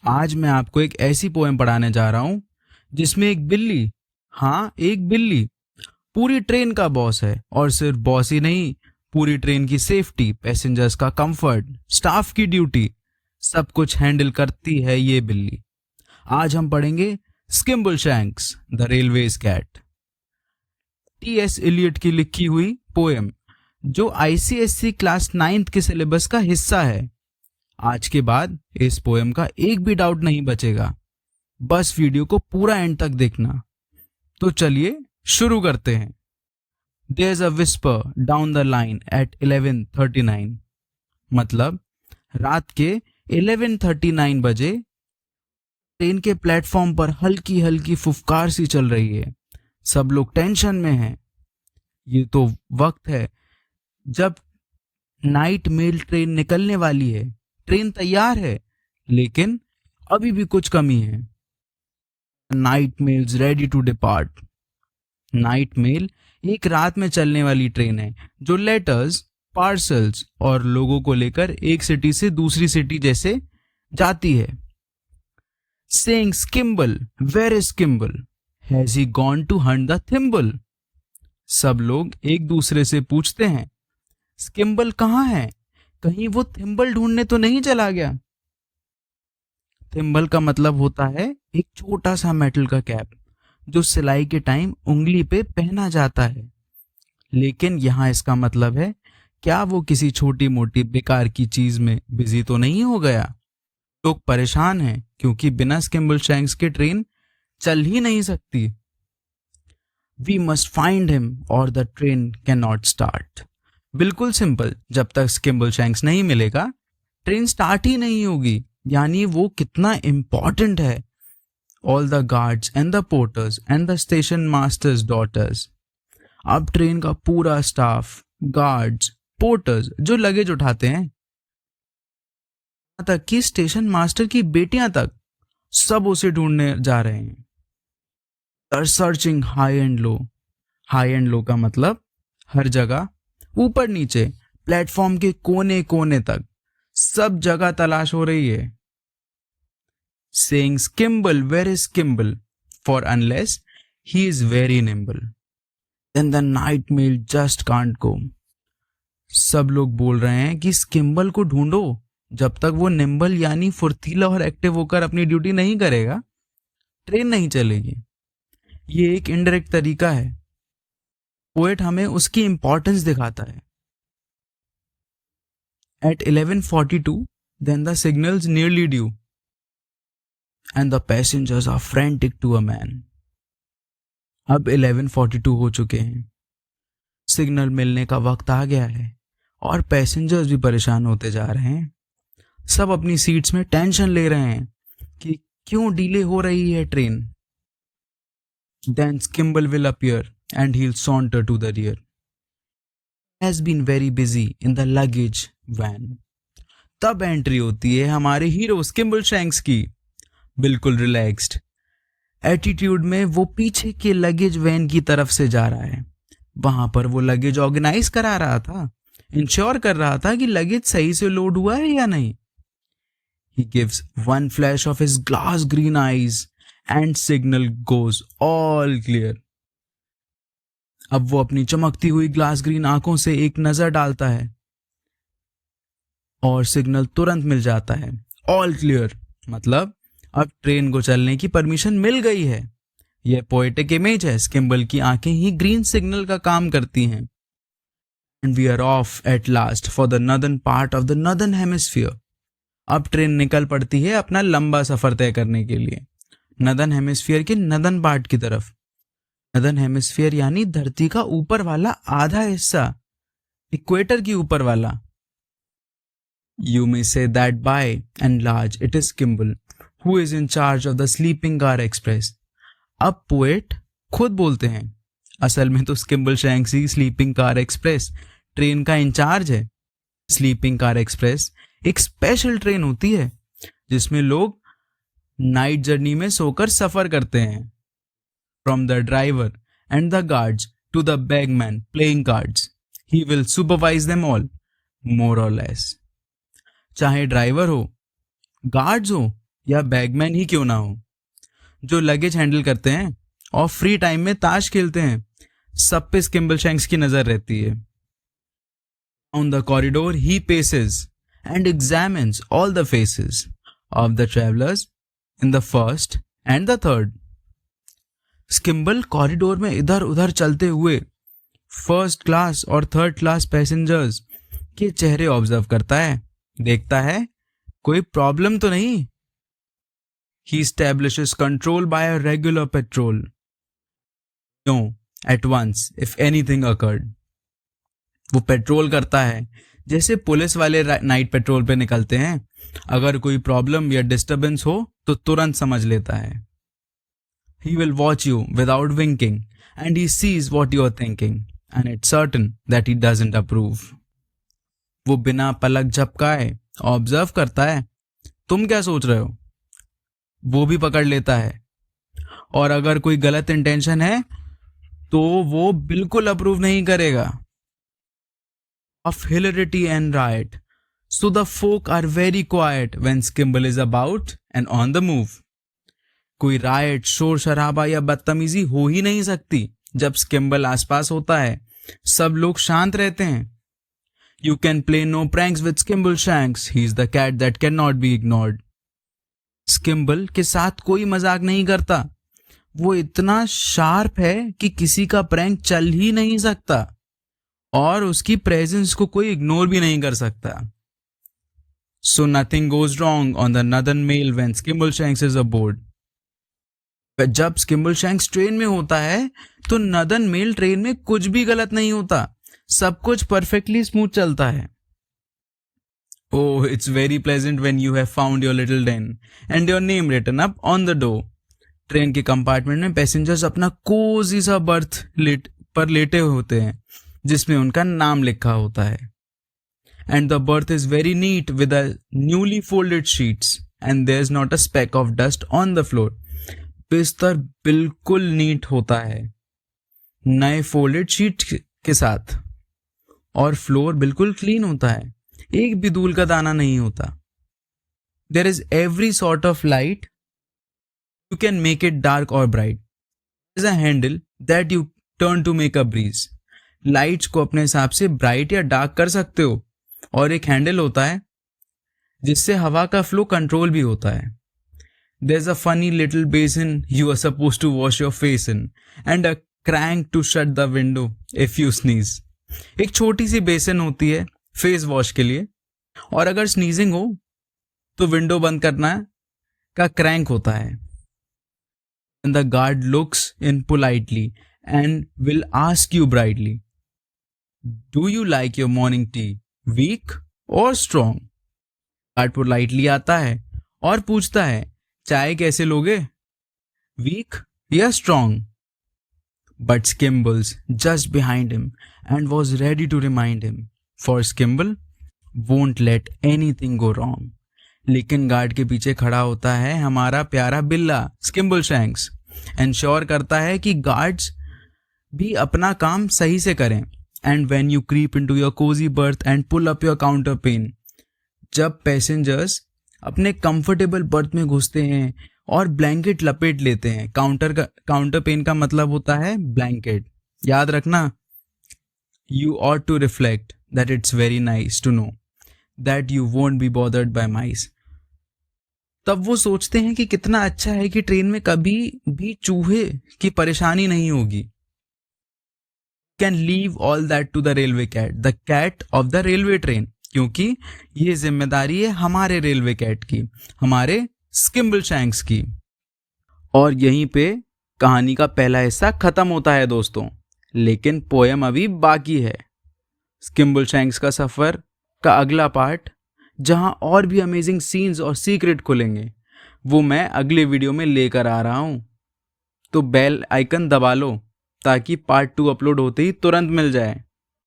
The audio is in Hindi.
आज मैं आपको एक ऐसी पोएम पढ़ाने जा रहा हूं जिसमें एक बिल्ली, हाँ एक बिल्ली, पूरी ट्रेन का बॉस है। और सिर्फ बॉस ही नहीं, पूरी ट्रेन की सेफ्टी, पैसेंजर्स का कंफर्ट, स्टाफ की ड्यूटी, सब कुछ हैंडल करती है ये बिल्ली। आज हम पढ़ेंगे Skimbleshanks the railways cat, T S. Eliot की लिखी हुई पोएम, जो आईसीएससी क्लास 9th के सिलेबस का हिस्सा है। आज के बाद इस पोएम का एक भी डाउट नहीं बचेगा, बस वीडियो को पूरा एंड तक देखना। तो चलिए शुरू करते हैं। There's a whisper down the line at 11:39, मतलब रात के 11:39 बजे ट्रेन के प्लेटफॉर्म पर हल्की हल्की फुफकार सी चल रही है। सब लोग टेंशन में हैं। ये तो वक्त है जब नाइट मेल ट्रेन निकलने वाली है। ट्रेन तैयार है, लेकिन अभी भी कुछ कमी है। Night mails ready to depart. Night mail एक रात में चलने वाली ट्रेन है जो लेटर्स, पार्सल्स और लोगों को लेकर एक सिटी से दूसरी सिटी जैसे जाती है। Saying Skimble, where is Skimble? Has he gone to hunt the thimble? सब लोग एक दूसरे से पूछते हैं, स्किम्बल कहाँ है? कहीं वो थिम्बल ढूंढने तो नहीं चला गया? थिम्बल का मतलब होता है एक छोटा सा मेटल का कैप जो सिलाई के टाइम उंगली पे पहना जाता है। लेकिन यहाँ इसका मतलब है, क्या वो किसी छोटी मोटी बेकार की चीज में बिजी तो नहीं हो गया? लोग परेशान हैं क्योंकि बिना स्किम्बलशैंक्स के ट्रेन चल ही नहीं सकती। वी मस्ट फाइंड हिम और the train can not start. बिल्कुल सिंपल, जब तक स्किम्बलशैंक्स नहीं मिलेगा ट्रेन स्टार्ट ही नहीं होगी। यानी वो कितना इंपॉर्टेंट है। All the guards and the porters and the station masters daughters. अब ट्रेन का पूरा स्टाफ, गार्ड्स, पोर्टर्स जो लगेज उठाते हैं, तक कि स्टेशन मास्टर की बेटियां तक, सब उसे ढूंढने जा रहे हैं। Searching high and low. High and low का मतलब हर जगह, ऊपर नीचे, प्लेटफॉर्म के कोने कोने तक, सब जगह तलाश हो रही है। Saying Skimble, where is Skimble? For unless he is very nimble, then the night mail just can't go. सब लोग बोल रहे हैं कि स्किम्बल को ढूंढो, जब तक वो निम्बल यानी फुर्तीला और एक्टिव होकर अपनी ड्यूटी नहीं करेगा ट्रेन नहीं चलेगी। ये एक इनडायरेक्ट तरीका है। पोएट हमें उसकी इंपॉर्टेंस दिखाता है। At 11:42, then the signal's nearly due, and the passengers are frantic to a man. अब 11:42 हो चुके हैं, सिग्नल मिलने का वक्त आ गया है और पैसेंजर्स भी परेशान होते जा रहे हैं। सब अपनी सीट्स में टेंशन ले रहे हैं कि क्यों डिले हो रही है train. Then Skimble will appear and he'll saunter to the rear. Has been very busy in the luggage van. तब एंट्री होती है हमारे हीरो स्किम्बलशैंक्स की, बिल्कुल रिलैक्स्ड एटीट्यूड में। वो पीछे के लगेज वैन की तरफ से जा रहा है। वहां पर वो लगेज ऑर्गेनाइज करा रहा था, इंश्योर कर रहा था कि लगेज सही से लोड हुआ है या नहीं। He gives one flash of his glass green eyes and signal goes all clear. अब वो अपनी चमकती हुई ग्लास ग्रीन आंखों से एक नजर डालता है और सिग्नल तुरंत मिल जाता है। ऑल क्लियर मतलब अब ट्रेन को चलने की परमिशन मिल गई है। यह पोएटिक इमेज है। स्किम्बल की आंखें ही ग्रीन सिग्नल का काम करती हैं। And we are off at last for the northern part of the northern hemisphere. अब ट्रेन निकल पड़ती है अपना लंबा सफर तय करने के लिए नॉर्दर्न हेमिस्फीयर के नॉर्दर्न पार्ट की तरफ। नॉर्दर्न हेमिस्फीयर यानी धरती का ऊपर वाला आधा हिस्सा, इक्वेटर की ऊपर वाला। You may say that by and large it is Skimble who is in charge of the sleeping car express. अब पोएट खुद बोलते हैं, असल में तो स्किम्बलशैंक्स ही स्लीपिंग कार एक्सप्रेस ट्रेन का इंचार्ज है। स्लीपिंग कार एक्सप्रेस एक स्पेशल ट्रेन होती है जिसमें लोग नाइट जर्नी में सोकर सफर करते हैं। From the driver and the guards to the bagman playing cards, he will supervise them all more or less. चाहे ड्राइवर हो, गार्ड्स हो या बैगमैन ही क्यों ना हो, जो लगेज हैंडल करते हैं और फ्री टाइम में ताश खेलते हैं, सब पे स्किम्बलशैंक्स की नजर रहती है. On the corridor he paces and examines all the faces of the travelers in the first and the third. Skimble corridor में इधर उधर चलते हुए फर्स्ट क्लास और थर्ड क्लास पैसेंजर्स के चेहरे ऑब्जर्व करता है, देखता है कोई प्रॉब्लम तो नहीं. He establishes control by a regular patrol. No, at once if anything occurred. वो पेट्रोल करता है जैसे पुलिस वाले नाइट पेट्रोल पे निकलते हैं. अगर कोई प्रॉब्लम या डिस्टरबेंस हो तो तुरंत समझ लेता है. He will watch you without winking and he sees what you are thinking and it's certain that he doesn't approve. वो बिना पलक झपकाए ऑब्जर्व करता है, तुम क्या सोच रहे हो, वो भी पकड़ लेता है. और अगर कोई गलत इंटेंशन है तो वो बिल्कुल अप्रूव नहीं करेगा. Of hilarity and riot, so the folk are very quiet when Skimble is about and on the move. कोई राइट, शोर शराबा या बदतमीजी हो ही नहीं सकती जब स्किम्बल आसपास होता है. सब लोग शांत रहते हैं. You can play no pranks with Skimbleshanks. He is the cat that cannot be ignored. स्किम्बल के साथ कोई मजाक नहीं करता. वो इतना शार्प है कि किसी का प्रैंक चल ही नहीं सकता और उसकी प्रेजेंस को कोई इग्नोर भी नहीं कर सकता. So nothing goes wrong on the Northern Mail when Skimbleshanks is aboard. जब स्किम्बलशैंक्स ट्रेन में होता है तो नदन मेल ट्रेन में कुछ भी गलत नहीं होता, सब कुछ परफेक्टली स्मूथ चलता है. Oh, it's very pleasant when you have found your little den and your name written up on the door. Train के कंपार्टमेंट में पैसेंजर्स अपना कोजी सा बर्थ पर लेटे होते हैं जिसमें उनका नाम लिखा होता है. And the berth is very neat with the newly folded sheets and there's not a speck of dust on the floor. बिस्तर बिल्कुल नीट होता है नए फोल्डेड शीट के साथ और फ्लोर बिल्कुल क्लीन होता है, एक भी धूल का दाना नहीं होता. There is every sort of light, you can make it dark or bright. Is a handle that you turn to make a breeze. Lights को अपने हिसाब से ब्राइट या डार्क कर सकते हो और एक हैंडल होता है जिससे हवा का फ्लो कंट्रोल भी होता है. There's a funny little basin you are supposed to wash your face in and a crank to shut the window if you sneeze. एक छोटी सी बेसिन होती है फेस वॉश के लिए और अगर स्नीजिंग हो तो विंडो बंद करना का क्रैंक होता है. And the guard looks in politely and will ask you brightly, do you like your morning tea weak or strong? Guard politely आता है और पूछता है चाय कैसे लोगे, वीक या strong. But Skimble's just behind him and was ready to remind him, for Skimble won't let anything go wrong. लेकिन गार्ड के पीछे खड़ा होता है हमारा प्यारा बिल्ला स्किम्बलशैंक्स. इंश्योर करता है कि गार्ड्स भी अपना काम सही से करें. And when you creep into your cosy berth and pull up your counterpane. जब पैसेंजर्स अपने कंफर्टेबल बर्थ में घुसते हैं और ब्लैंकेट लपेट लेते हैं. काउंटर पेन का मतलब होता है ब्लैंकेट, याद रखना. You ought to reflect that it's very nice to know that you won't be bothered by mice. तब वो सोचते हैं कि कितना अच्छा है कि ट्रेन में कभी भी चूहे की परेशानी नहीं होगी. Can leave all that to the railway cat, the cat of the railway train. क्योंकि ये जिम्मेदारी है हमारे रेलवे कैट की, हमारे स्किम्बलशैंक्स की. और यहीं पे कहानी का पहला हिस्सा खत्म होता है दोस्तों, लेकिन पोयम अभी बाकी है. स्किम्बलशैंक्स का सफर का अगला पार्ट, जहां और भी अमेजिंग सीन्स और सीक्रेट खुलेंगे, वो मैं अगले वीडियो में लेकर आ रहा हूं. तो बेल आइकन दबा लो ताकि पार्ट 2 अपलोड होते ही तुरंत मिल जाए.